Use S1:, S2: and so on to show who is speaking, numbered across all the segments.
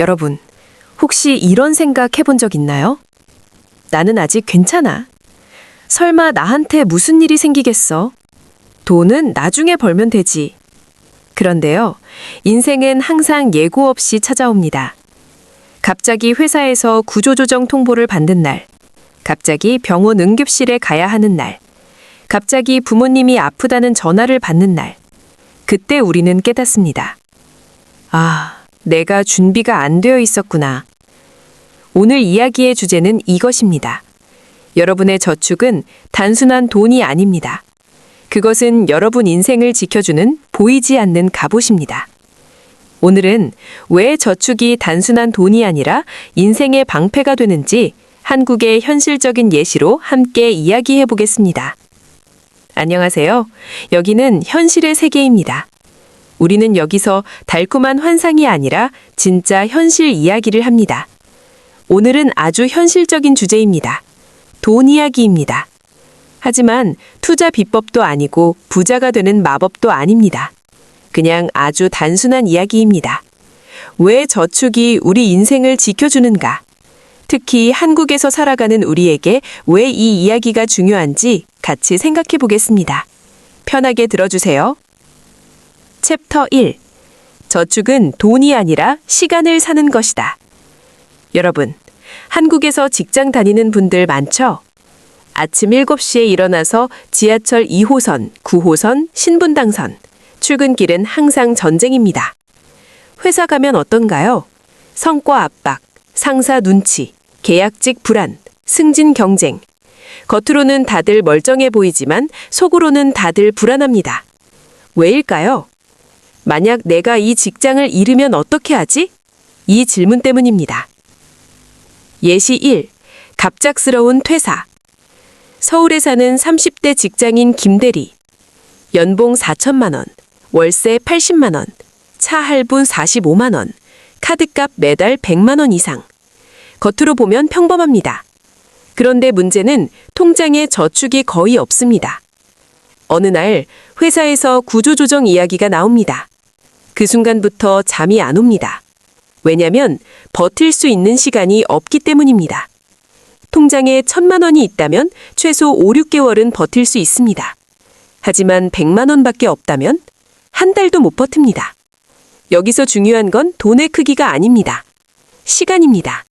S1: 여러분, 혹시 이런 생각 해본 적 있나요? 나는 아직 괜찮아. 설마 나한테 무슨 일이 생기겠어? 돈은 나중에 벌면 되지. 그런데요, 인생은 항상 예고 없이 찾아옵니다. 갑자기 회사에서 구조조정 통보를 받는 날, 갑자기 병원 응급실에 가야 하는 날, 갑자기 부모님이 아프다는 전화를 받는 날, 그때 우리는 깨닫습니다. 아, 내가 준비가 안 되어 있었구나. 오늘 이야기의 주제는 이것입니다. 여러분의 저축은 단순한 돈이 아닙니다. 그것은 여러분 인생을 지켜주는 보이지 않는 갑옷입니다. 오늘은 왜 저축이 단순한 돈이 아니라 인생의 방패가 되는지 한국의 현실적인 예시로 함께 이야기해 보겠습니다. 안녕하세요. 여기는 현실의 세계입니다. 우리는 여기서 달콤한 환상이 아니라 진짜 현실 이야기를 합니다. 오늘은 아주 현실적인 주제입니다. 돈 이야기입니다. 하지만 투자 비법도 아니고 부자가 되는 마법도 아닙니다. 그냥 아주 단순한 이야기입니다. 왜 저축이 우리 인생을 지켜주는가? 특히 한국에서 살아가는 우리에게 왜 이 이야기가 중요한지 같이 생각해 보겠습니다. 편하게 들어주세요. 챕터 1. 저축은 돈이 아니라 시간을 사는 것이다. 여러분, 한국에서 직장 다니는 분들 많죠? 아침 7시에 일어나서 지하철 2호선, 9호선, 신분당선, 출근길은 항상 전쟁입니다. 회사 가면 어떤가요? 성과 압박, 상사 눈치, 계약직 불안, 승진 경쟁. 겉으로는 다들 멀쩡해 보이지만 속으로는 다들 불안합니다. 왜일까요? 만약 내가 이 직장을 잃으면 어떻게 하지? 이 질문 때문입니다. 예시 1. 갑작스러운 퇴사. 서울에 사는 30대 직장인 김대리. 연봉 4천만 원, 월세 80만 원, 차 할부 45만 원, 카드값 매달 100만 원 이상. 겉으로 보면 평범합니다. 그런데 문제는 통장에 저축이 거의 없습니다. 어느 날 회사에서 구조조정 이야기가 나옵니다. 그 순간부터 잠이 안 옵니다. 왜냐면 버틸 수 있는 시간이 없기 때문입니다. 통장에 1,000만 원이 있다면 최소 5, 6개월은 버틸 수 있습니다. 하지만 100만 원밖에 없다면 한 달도 못 버팁니다. 여기서 중요한 건 돈의 크기가 아닙니다. 시간입니다.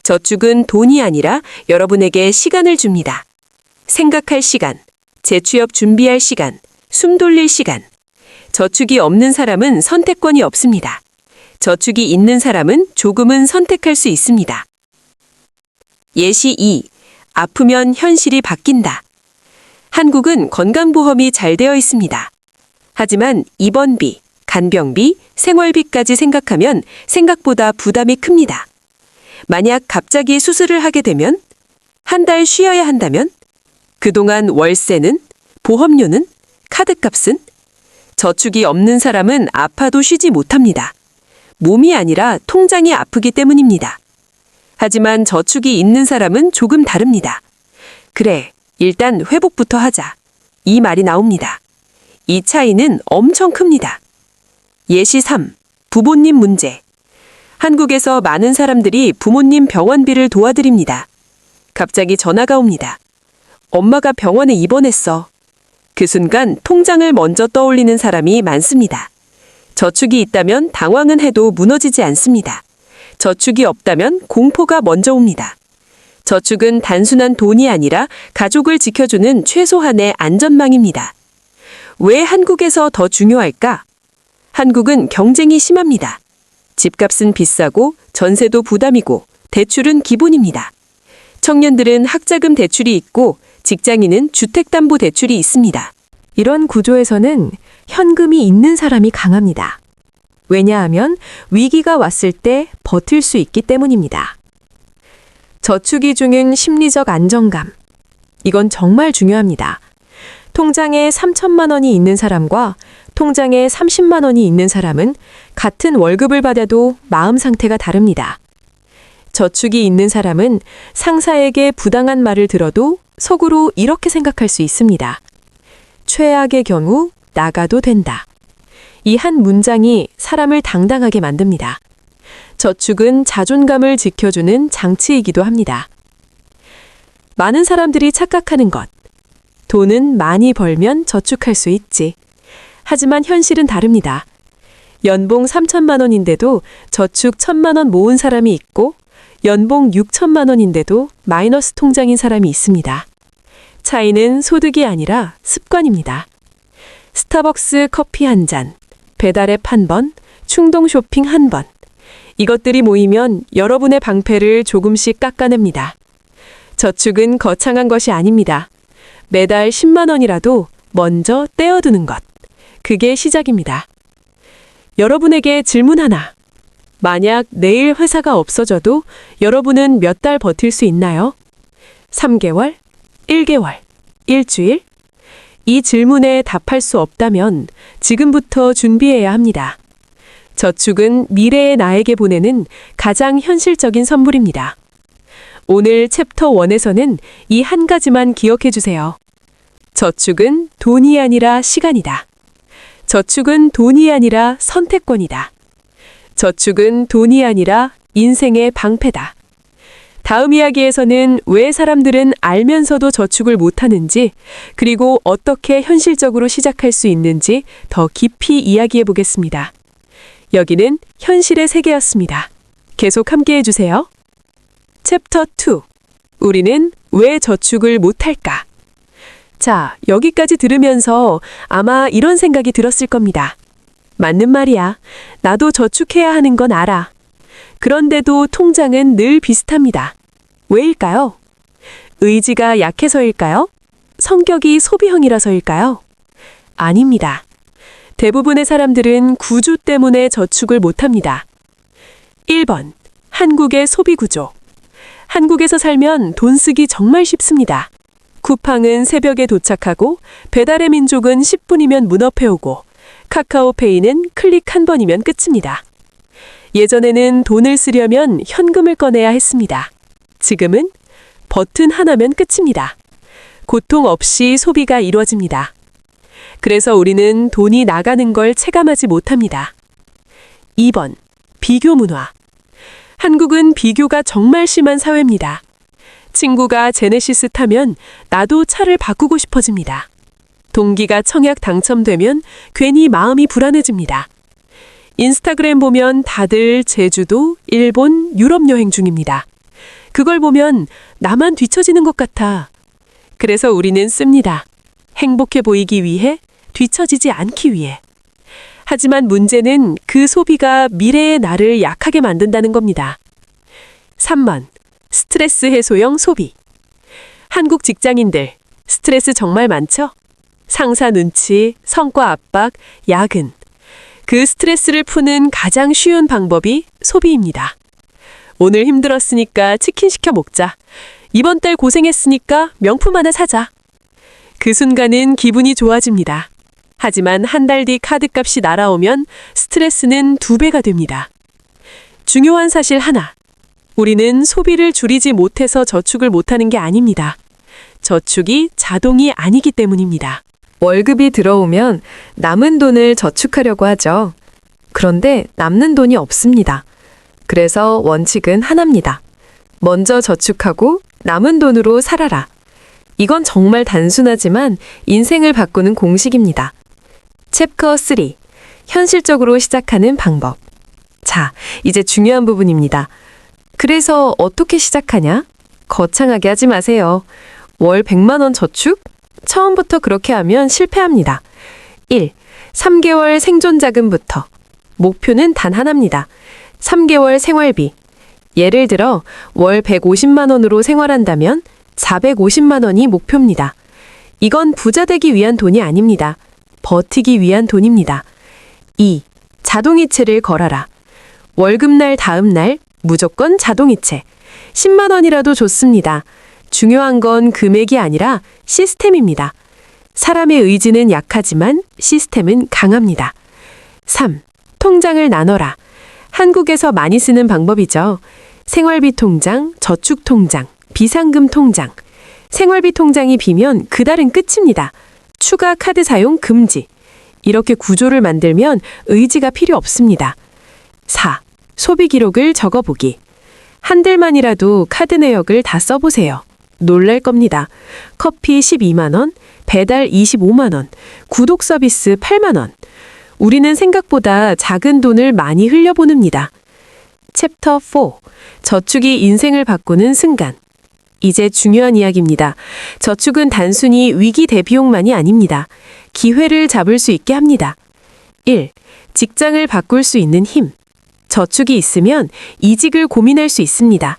S1: 저축은 돈이 아니라 여러분에게 시간을 줍니다. 생각할 시간, 재취업 준비할 시간, 숨 돌릴 시간. 저축이 없는 사람은 선택권이 없습니다. 저축이 있는 사람은 조금은 선택할 수 있습니다. 예시 2. 아프면 현실이 바뀐다. 한국은 건강보험이 잘 되어 있습니다. 하지만 입원비, 간병비, 생활비까지 생각하면 생각보다 부담이 큽니다. 만약 갑자기 수술을 하게 되면, 한 달 쉬어야 한다면, 그동안 월세는, 보험료는, 카드값은? 저축이 없는 사람은 아파도 쉬지 못합니다. 몸이 아니라 통장이 아프기 때문입니다. 하지만 저축이 있는 사람은 조금 다릅니다. 그래, 일단 회복부터 하자. 이 말이 나옵니다. 이 차이는 엄청 큽니다. 예시 3. 부모님 문제. 한국에서 많은 사람들이 부모님 병원비를 도와드립니다. 갑자기 전화가 옵니다. 엄마가 병원에 입원했어. 그 순간 통장을 먼저 떠올리는 사람이 많습니다. 저축이 있다면 당황은 해도 무너지지 않습니다. 저축이 없다면 공포가 먼저 옵니다. 저축은 단순한 돈이 아니라 가족을 지켜주는 최소한의 안전망입니다. 왜 한국에서 더 중요할까? 한국은 경쟁이 심합니다. 집값은 비싸고 전세도 부담이고 대출은 기본입니다. 청년들은 학자금 대출이 있고 직장인은 주택담보대출이 있습니다. 이런 구조에서는 현금이 있는 사람이 강합니다. 왜냐하면 위기가 왔을 때 버틸 수 있기 때문입니다. 저축이 주는 심리적 안정감. 이건 정말 중요합니다. 통장에 3천만 원이 있는 사람과 통장에 30만 원이 있는 사람은 같은 월급을 받아도 마음 상태가 다릅니다. 저축이 있는 사람은 상사에게 부당한 말을 들어도 속으로 이렇게 생각할 수 있습니다. 최악의 경우 나가도 된다. 이 한 문장이 사람을 당당하게 만듭니다. 저축은 자존감을 지켜주는 장치이기도 합니다. 많은 사람들이 착각하는 것. 돈은 많이 벌면 저축할 수 있지. 하지만 현실은 다릅니다. 연봉 3천만 원인데도 저축 1,000만 원 모은 사람이 있고 연봉 6천만 원인데도 마이너스 통장인 사람이 있습니다. 차이는 소득이 아니라 습관입니다. 스타벅스 커피 한 잔, 배달앱 한 번, 충동 쇼핑 한 번. 이것들이 모이면 여러분의 방패를 조금씩 깎아냅니다. 저축은 거창한 것이 아닙니다. 매달 10만 원이라도 먼저 떼어두는 것. 그게 시작입니다. 여러분에게 질문 하나. 만약 내일 회사가 없어져도 여러분은 몇 달 버틸 수 있나요? 3개월? 1개월? 일주일? 이 질문에 답할 수 없다면 지금부터 준비해야 합니다. 저축은 미래의 나에게 보내는 가장 현실적인 선물입니다. 오늘 챕터 1에서는 이 한 가지만 기억해 주세요. 저축은 돈이 아니라 시간이다. 저축은 돈이 아니라 선택권이다. 저축은 돈이 아니라 인생의 방패다. 다음 이야기에서는 왜 사람들은 알면서도 저축을 못하는지, 그리고 어떻게 현실적으로 시작할 수 있는지 더 깊이 이야기해 보겠습니다. 여기는 현실의 세계였습니다. 계속 함께 해주세요. 챕터 2. 우리는 왜 저축을 못할까? 자, 여기까지 들으면서 아마 이런 생각이 들었을 겁니다. 맞는 말이야. 나도 저축해야 하는 건 알아. 그런데도 통장은 늘 비슷합니다. 왜일까요? 의지가 약해서일까요? 성격이 소비형이라서일까요? 아닙니다. 대부분의 사람들은 구조 때문에 저축을 못합니다. 1번. 한국의 소비 구조. 한국에서 살면 돈 쓰기 정말 쉽습니다. 쿠팡은 새벽에 도착하고 배달의 민족은 10분이면 문 앞에 오고 카카오페이는 클릭 한 번이면 끝입니다. 예전에는 돈을 쓰려면 현금을 꺼내야 했습니다. 지금은 버튼 하나면 끝입니다. 고통 없이 소비가 이루어집니다. 그래서 우리는 돈이 나가는 걸 체감하지 못합니다. 2번. 비교 문화. 한국은 비교가 정말 심한 사회입니다. 친구가 제네시스 타면 나도 차를 바꾸고 싶어집니다. 동기가 청약 당첨되면 괜히 마음이 불안해집니다. 인스타그램 보면 다들 제주도, 일본, 유럽 여행 중입니다. 그걸 보면 나만 뒤처지는 것 같아. 그래서 우리는 씁니다. 행복해 보이기 위해, 뒤처지지 않기 위해. 하지만 문제는 그 소비가 미래의 나를 약하게 만든다는 겁니다. 3번. 스트레스 해소형 소비. 한국 직장인들, 스트레스 정말 많죠? 상사 눈치, 성과 압박, 야근. 그 스트레스를 푸는 가장 쉬운 방법이 소비입니다. 오늘 힘들었으니까 치킨 시켜 먹자. 이번 달 고생했으니까 명품 하나 사자. 그 순간은 기분이 좋아집니다. 하지만 한 달 뒤 카드값이 날아오면 스트레스는 2배가 됩니다. 중요한 사실 하나. 우리는 소비를 줄이지 못해서 저축을 못하는 게 아닙니다. 저축이 자동이 아니기 때문입니다. 월급이 들어오면 남은 돈을 저축하려고 하죠. 그런데 남는 돈이 없습니다. 그래서 원칙은 하나입니다. 먼저 저축하고 남은 돈으로 살아라. 이건 정말 단순하지만 인생을 바꾸는 공식입니다. 챕터 3. 현실적으로 시작하는 방법. 자, 이제 중요한 부분입니다. 그래서 어떻게 시작하냐? 거창하게 하지 마세요. 월 100만 원 저축? 처음부터 그렇게 하면 실패합니다. 1. 3개월 생존 자금부터. 목표는 단 하나입니다. 3개월 생활비. 예를 들어 월 150만 원으로 생활한다면 450만 원이 목표입니다. 이건 부자 되기 위한 돈이 아닙니다. 버티기 위한 돈입니다. 2. 자동이체를 걸어라. 월급날 다음 날 무조건 자동이체. 10만 원이라도 좋습니다. 중요한 건 금액이 아니라 시스템입니다. 사람의 의지는 약하지만 시스템은 강합니다. 3. 통장을 나눠라. 한국에서 많이 쓰는 방법이죠. 생활비 통장, 저축 통장, 비상금 통장. 생활비 통장이 비면 그달은 끝입니다. 추가 카드 사용 금지. 이렇게 구조를 만들면 의지가 필요 없습니다. 4. 소비 기록을 적어보기. 한들만이라도 카드 내역을 다 써보세요. 놀랄 겁니다. 커피 12만 원, 배달 25만 원, 구독 서비스 8만 원. 우리는 생각보다 작은 돈을 많이 흘려보냅니다. 챕터 4. 저축이 인생을 바꾸는 순간. 이제 중요한 이야기입니다. 저축은 단순히 위기 대비용만이 아닙니다. 기회를 잡을 수 있게 합니다. 1. 직장을 바꿀 수 있는 힘. 저축이 있으면 이직을 고민할 수 있습니다.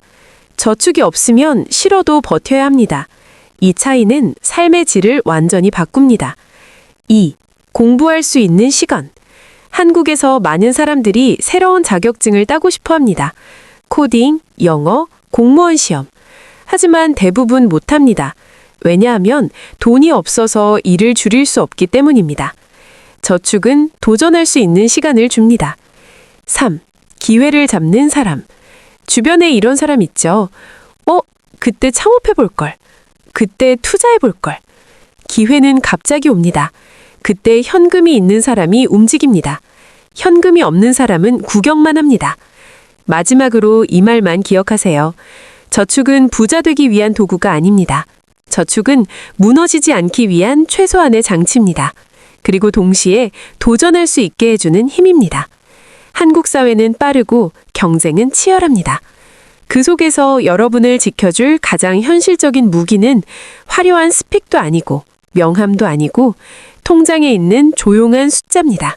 S1: 저축이 없으면 싫어도 버텨야 합니다. 이 차이는 삶의 질을 완전히 바꿉니다. 2. 공부할 수 있는 시간. 한국에서 많은 사람들이 새로운 자격증을 따고 싶어 합니다. 코딩, 영어, 공무원 시험. 하지만 대부분 못합니다. 왜냐하면 돈이 없어서 일을 줄일 수 없기 때문입니다. 저축은 도전할 수 있는 시간을 줍니다. 3. 기회를 잡는 사람. 주변에 이런 사람 있죠. 그때 창업해 볼 걸. 그때 투자해 볼 걸. 기회는 갑자기 옵니다. 그때 현금이 있는 사람이 움직입니다. 현금이 없는 사람은 구경만 합니다. 마지막으로 이 말만 기억하세요. 저축은 부자 되기 위한 도구가 아닙니다. 저축은 무너지지 않기 위한 최소한의 장치입니다. 그리고 동시에 도전할 수 있게 해주는 힘입니다. 한국 사회는 빠르고 경쟁은 치열합니다. 그 속에서 여러분을 지켜줄 가장 현실적인 무기는 화려한 스펙도 아니고 명함도 아니고 통장에 있는 조용한 숫자입니다.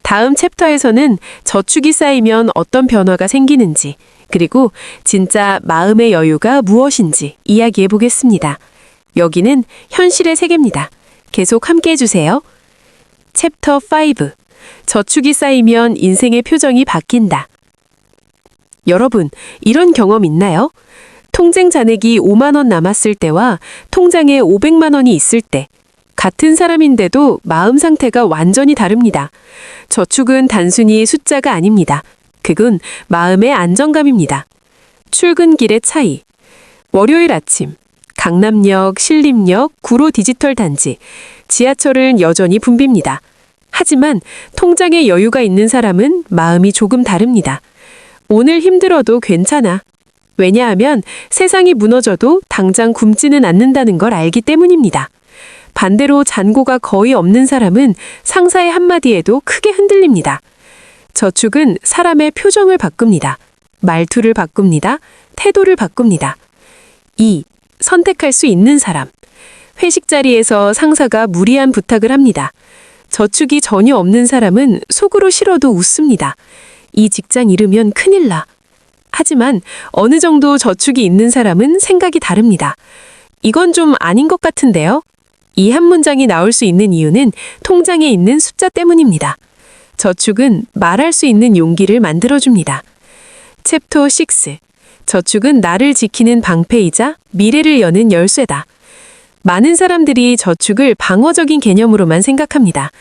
S1: 다음 챕터에서는 저축이 쌓이면 어떤 변화가 생기는지, 그리고 진짜 마음의 여유가 무엇인지 이야기해 보겠습니다. 여기는 현실의 세계입니다. 계속 함께 해주세요. 챕터 5. 저축이 쌓이면 인생의 표정이 바뀐다. 여러분, 이런 경험 있나요? 통장 잔액이 5만 원 남았을 때와 통장에 500만 원이 있을 때, 같은 사람인데도 마음 상태가 완전히 다릅니다. 저축은 단순히 숫자가 아닙니다. 그건 마음의 안정감입니다. 출근길의 차이. 월요일 아침, 강남역, 신림역, 구로 디지털 단지, 지하철은 여전히 붐빕니다. 하지만 통장에 여유가 있는 사람은 마음이 조금 다릅니다. 오늘 힘들어도 괜찮아. 왜냐하면 세상이 무너져도 당장 굶지는 않는다는 걸 알기 때문입니다. 반대로 잔고가 거의 없는 사람은 상사의 한마디에도 크게 흔들립니다. 저축은 사람의 표정을 바꿉니다. 말투를 바꿉니다. 태도를 바꿉니다. 2. 선택할 수 있는 사람. 회식 자리에서 상사가 무리한 부탁을 합니다. 저축이 전혀 없는 사람은 속으로 싫어도 웃습니다. 이 직장 잃으면 큰일 나. 하지만 어느 정도 저축이 있는 사람은 생각이 다릅니다. 이건 좀 아닌 것 같은데요? 이 한 문장이 나올 수 있는 이유는 통장에 있는 숫자 때문입니다. 저축은 말할 수 있는 용기를 만들어줍니다. 챕터 6. 저축은 나를 지키는 방패이자 미래를 여는 열쇠다. 많은 사람들이 저축을 방어적인 개념으로만 생각합니다.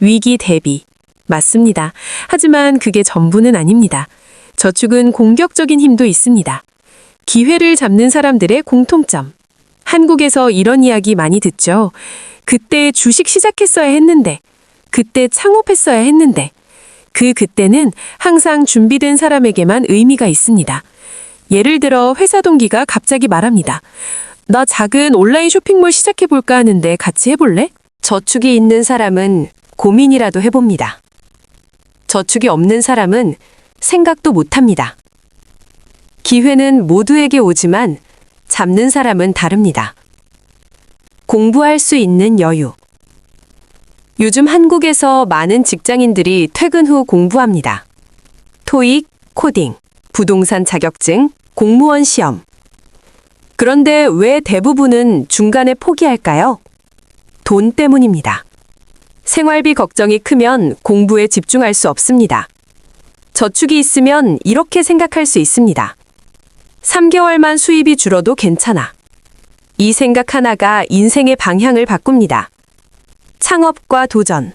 S1: 위기 대비. 맞습니다. 하지만 그게 전부는 아닙니다. 저축은 공격적인 힘도 있습니다. 기회를 잡는 사람들의 공통점. 한국에서 이런 이야기 많이 듣죠. 그때 주식 시작했어야 했는데, 그때 창업했어야 했는데, 그때는 항상 준비된 사람에게만 의미가 있습니다. 예를 들어 회사 동기가 갑자기 말합니다. 나 작은 온라인 쇼핑몰 시작해볼까 하는데 같이 해볼래? 저축이 있는 사람은 고민이라도 해봅니다. 저축이 없는 사람은 생각도 못합니다. 기회는 모두에게 오지만 잡는 사람은 다릅니다. 공부할 수 있는 여유. 요즘 한국에서 많은 직장인들이 퇴근 후 공부합니다. 토익, 코딩, 부동산 자격증, 공무원 시험. 그런데 왜 대부분은 중간에 포기할까요? 돈 때문입니다. 생활비 걱정이 크면 공부에 집중할 수 없습니다. 저축이 있으면 이렇게 생각할 수 있습니다. 3개월만 수입이 줄어도 괜찮아. 이 생각 하나가 인생의 방향을 바꿉니다. 창업과 도전.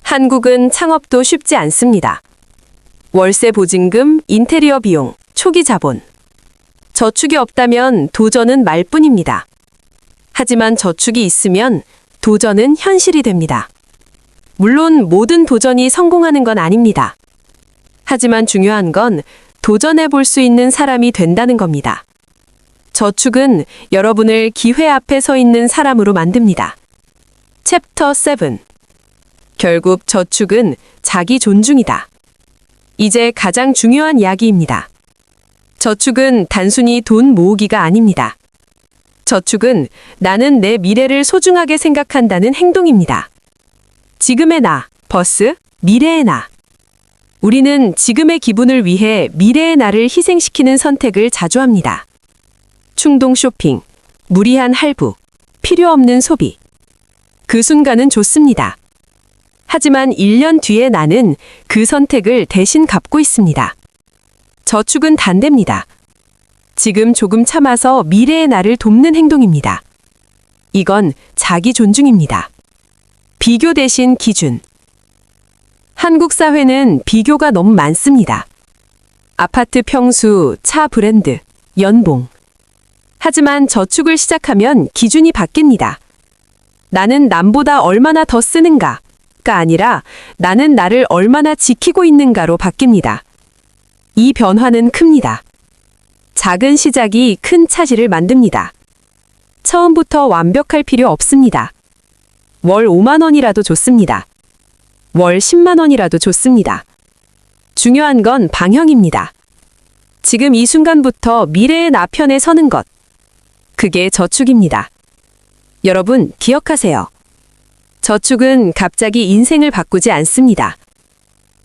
S1: 한국은 창업도 쉽지 않습니다. 월세 보증금, 인테리어 비용, 초기 자본. 저축이 없다면 도전은 말뿐입니다. 하지만 저축이 있으면 도전은 현실이 됩니다. 물론 모든 도전이 성공하는 건 아닙니다. 하지만 중요한 건 도전해 볼 수 있는 사람이 된다는 겁니다. 저축은 여러분을 기회 앞에 서 있는 사람으로 만듭니다. 챕터 7. 결국 저축은 자기 존중이다. 이제 가장 중요한 이야기입니다. 저축은 단순히 돈 모으기가 아닙니다. 저축은 나는 내 미래를 소중하게 생각한다는 행동입니다. 지금의 나 vs 미래의 나. 우리는 지금의 기분을 위해 미래의 나를 희생시키는 선택을 자주 합니다. 충동 쇼핑, 무리한 할부, 필요 없는 소비. 그 순간은 좋습니다. 하지만 1년 뒤에 나는 그 선택을 대신 갚고 있습니다. 저축은 반대입니다. 지금 조금 참아서 미래의 나를 돕는 행동입니다. 이건 자기 존중입니다. 비교 대신 기준. 한국 사회는 비교가 너무 많습니다. 아파트 평수, 차 브랜드, 연봉. 하지만 저축을 시작하면 기준이 바뀝니다. 나는 남보다 얼마나 더 쓰는가가 아니라 나는 나를 얼마나 지키고 있는가로 바뀝니다. 이 변화는 큽니다. 작은 시작이 큰 차질을 만듭니다. 처음부터 완벽할 필요 없습니다. 월 5만 원이라도 좋습니다. 월 10만 원이라도 좋습니다. 중요한 건 방향입니다. 지금 이 순간부터 미래의 나 편에 서는 것. 그게 저축입니다. 여러분, 기억하세요. 저축은 갑자기 인생을 바꾸지 않습니다.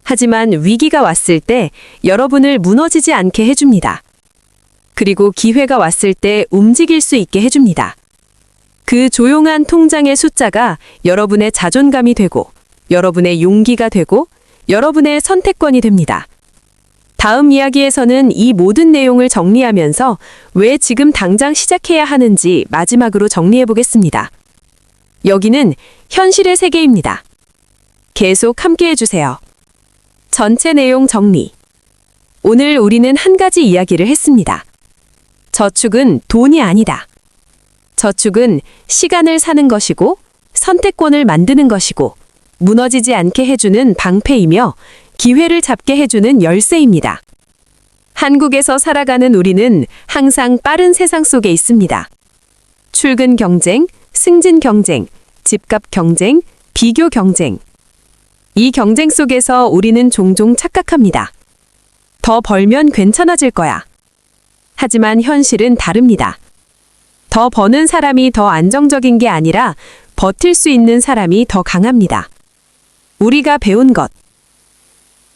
S1: 하지만 위기가 왔을 때 여러분을 무너지지 않게 해줍니다. 그리고 기회가 왔을 때 움직일 수 있게 해줍니다. 그 조용한 통장의 숫자가 여러분의 자존감이 되고, 여러분의 용기가 되고, 여러분의 선택권이 됩니다. 다음 이야기에서는 이 모든 내용을 정리하면서 왜 지금 당장 시작해야 하는지 마지막으로 정리해 보겠습니다. 여기는 현실의 세계입니다. 계속 함께 해주세요. 전체 내용 정리. 오늘 우리는 한 가지 이야기를 했습니다. 저축은 돈이 아니다. 저축은 시간을 사는 것이고, 선택권을 만드는 것이고, 무너지지 않게 해주는 방패이며 기회를 잡게 해주는 열쇠입니다. 한국에서 살아가는 우리는 항상 빠른 세상 속에 있습니다. 출근 경쟁, 승진 경쟁, 집값 경쟁, 비교 경쟁. 이 경쟁 속에서 우리는 종종 착각합니다. 더 벌면 괜찮아질 거야. 하지만 현실은 다릅니다. 더 버는 사람이 더 안정적인 게 아니라 버틸 수 있는 사람이 더 강합니다. 우리가 배운 것.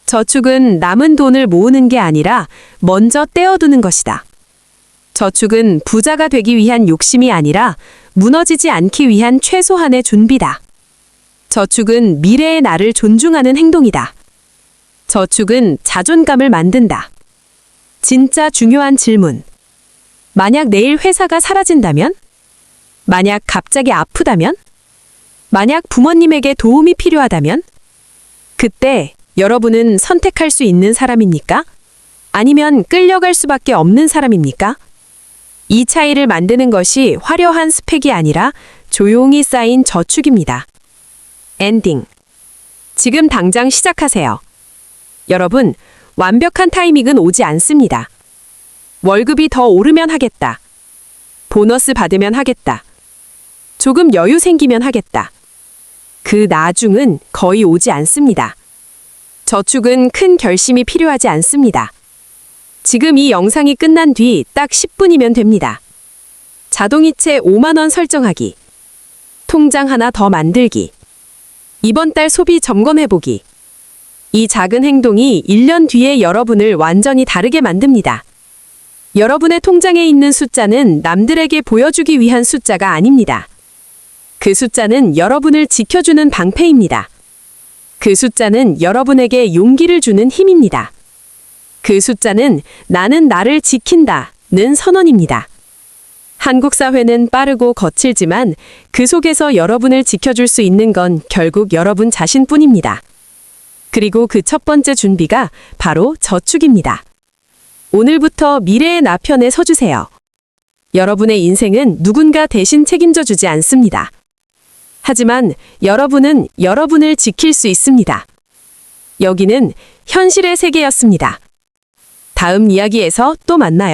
S1: 저축은 남은 돈을 모으는 게 아니라 먼저 떼어두는 것이다. 저축은 부자가 되기 위한 욕심이 아니라 무너지지 않기 위한 최소한의 준비다. 저축은 미래의 나를 존중하는 행동이다. 저축은 자존감을 만든다. 진짜 중요한 질문. 만약 내일 회사가 사라진다면? 만약 갑자기 아프다면? 만약 부모님에게 도움이 필요하다면? 그때 여러분은 선택할 수 있는 사람입니까? 아니면 끌려갈 수밖에 없는 사람입니까? 이 차이를 만드는 것이 화려한 스펙이 아니라 조용히 쌓인 저축입니다. 엔딩. 지금 당장 시작하세요. 여러분, 완벽한 타이밍은 오지 않습니다. 월급이 더 오르면 하겠다. 보너스 받으면 하겠다. 조금 여유 생기면 하겠다. 그 나중은 거의 오지 않습니다. 저축은 큰 결심이 필요하지 않습니다. 지금 이 영상이 끝난 뒤 딱 10분이면 됩니다. 자동이체 5만 원 설정하기. 통장 하나 더 만들기. 이번 달 소비 점검해보기. 이 작은 행동이 1년 뒤에 여러분을 완전히 다르게 만듭니다. 여러분의 통장에 있는 숫자는 남들에게 보여주기 위한 숫자가 아닙니다. 그 숫자는 여러분을 지켜주는 방패입니다. 그 숫자는 여러분에게 용기를 주는 힘입니다. 그 숫자는 나는 나를 지킨다는 선언입니다. 한국 사회는 빠르고 거칠지만 그 속에서 여러분을 지켜줄 수 있는 건 결국 여러분 자신뿐입니다. 그리고 그 첫 번째 준비가 바로 저축입니다. 오늘부터 미래의 나 편에 서주세요. 여러분의 인생은 누군가 대신 책임져 주지 않습니다. 하지만 여러분은 여러분을 지킬 수 있습니다. 여기는 현실의 세계였습니다. 다음 이야기에서 또 만나요.